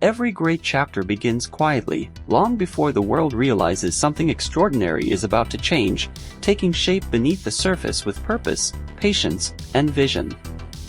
Every great chapter begins quietly, long before the world realizes something extraordinary is about to change, taking shape beneath the surface with purpose, patience, and vision.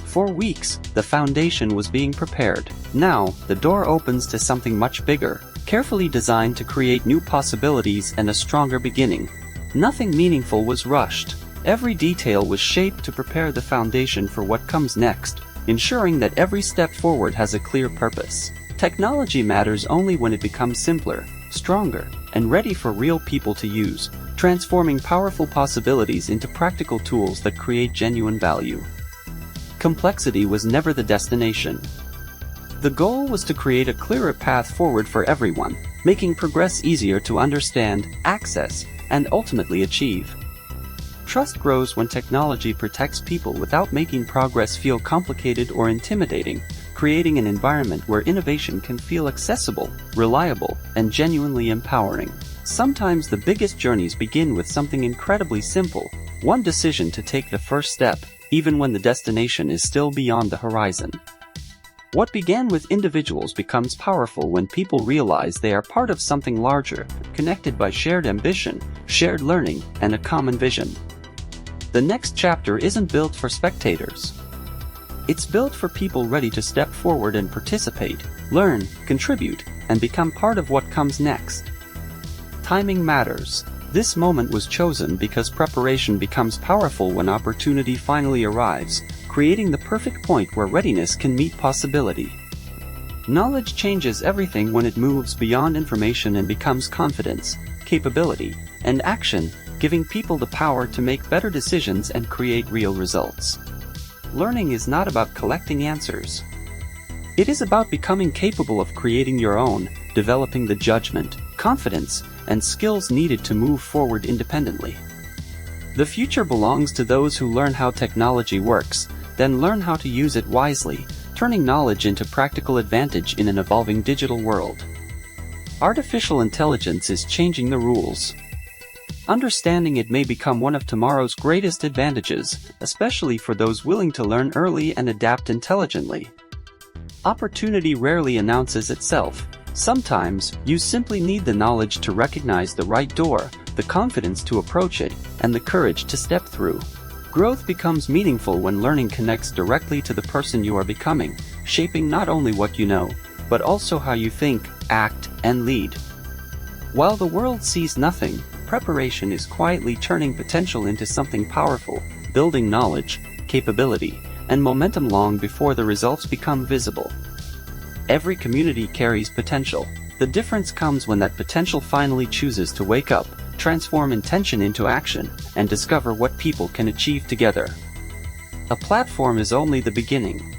For weeks, the foundation was being prepared. Now, the door opens to something much bigger, carefully designed to create new possibilities and a stronger beginning. Nothing meaningful was rushed. Every detail was shaped to prepare the foundation for what comes next, ensuring that every step forward has a clear purpose. Technology matters only when it becomes simpler, stronger, and ready for real people to use, transforming powerful possibilities into practical tools that create genuine value. Complexity was never the destination. The goal was to create a clearer path forward for everyone, making progress easier to understand, access, and ultimately achieve. Trust grows when technology protects people without making progress feel complicated or intimidating, creating an environment where innovation can feel accessible, reliable, and genuinely empowering. Sometimes the biggest journeys begin with something incredibly simple, one decision to take the first step, even when the destination is still beyond the horizon. What began with individuals becomes powerful when people realize they are part of something larger, connected by shared ambition, shared learning, and a common vision. The next chapter isn't built for spectators. It's built for people ready to step forward and participate, learn, contribute, and become part of what comes next. Timing matters. This moment was chosen because preparation becomes powerful when opportunity finally arrives, creating the perfect point where readiness can meet possibility. Knowledge changes everything when it moves beyond information and becomes confidence, capability, and action, giving people the power to make better decisions and create real results. Learning is not about collecting answers. It is about becoming capable of creating your own, developing the judgment, confidence, and skills needed to move forward independently. The future belongs to those who learn how technology works, then learn how to use it wisely, turning knowledge into practical advantage in an evolving digital world. Artificial intelligence is changing the rules. Understanding it may become one of tomorrow's greatest advantages, especially for those willing to learn early and adapt intelligently. Opportunity rarely announces itself. Sometimes, you simply need the knowledge to recognize the right door, the confidence to approach it, and the courage to step through. Growth becomes meaningful when learning connects directly to the person you are becoming, shaping not only what you know, but also how you think, act, and lead. While the world sees nothing, preparation is quietly turning potential into something powerful, building knowledge, capability, and momentum long before the results become visible. Every community carries potential. The difference comes when that potential finally chooses to wake up, transform intention into action, and discover what people can achieve together. A platform is only the beginning.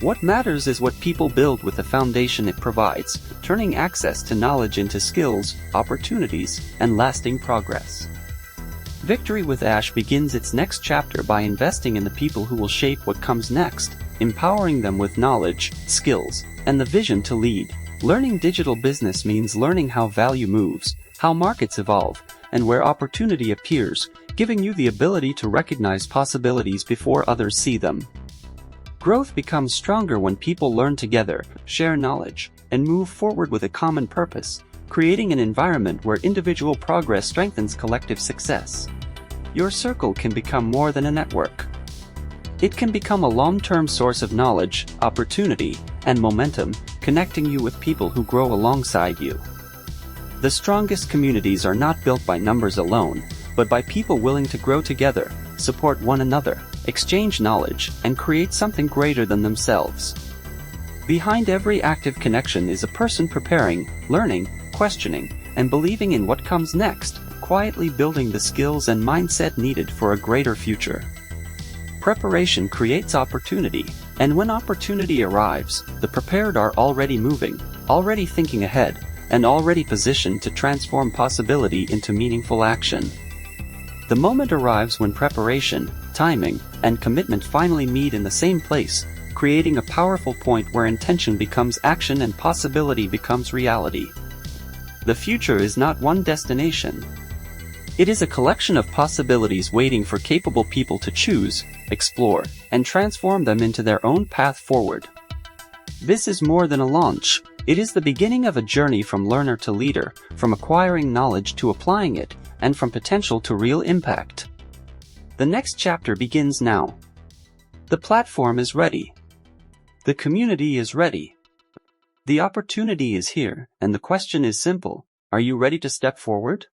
What matters is what people build with the foundation it provides, turning access to knowledge into skills, opportunities, and lasting progress. Victory with Ash begins its next chapter by investing in the people who will shape what comes next, empowering them with knowledge, skills, and the vision to lead. Learning digital business means learning how value moves, how markets evolve, and where opportunity appears, giving you the ability to recognize possibilities before others see them. Growth becomes stronger when people learn together, share knowledge, and move forward with a common purpose, creating an environment where individual progress strengthens collective success. Your circle can become more than a network. It can become a long-term source of knowledge, opportunity, and momentum, connecting you with people who grow alongside you. The strongest communities are not built by numbers alone, but by people willing to grow together, support one another, exchange knowledge, and create something greater than themselves. Behind every active connection is a person preparing, learning, questioning, and believing in what comes next, quietly building the skills and mindset needed for a greater future. Preparation creates opportunity, and when opportunity arrives, the prepared are already moving, already thinking ahead, and already positioned to transform possibility into meaningful action. The moment arrives when preparation, timing, and commitment finally meet in the same place, creating a powerful point where intention becomes action and possibility becomes reality. The future is not one destination. It is a collection of possibilities waiting for capable people to choose, explore, and transform them into their own path forward. This is more than a launch, It is the beginning of a journey from learner to leader, from acquiring knowledge to applying it, and from potential to real impact. The next chapter begins now. The platform is ready. The community is ready. The opportunity is here, and the question is simple. Are you ready to step forward?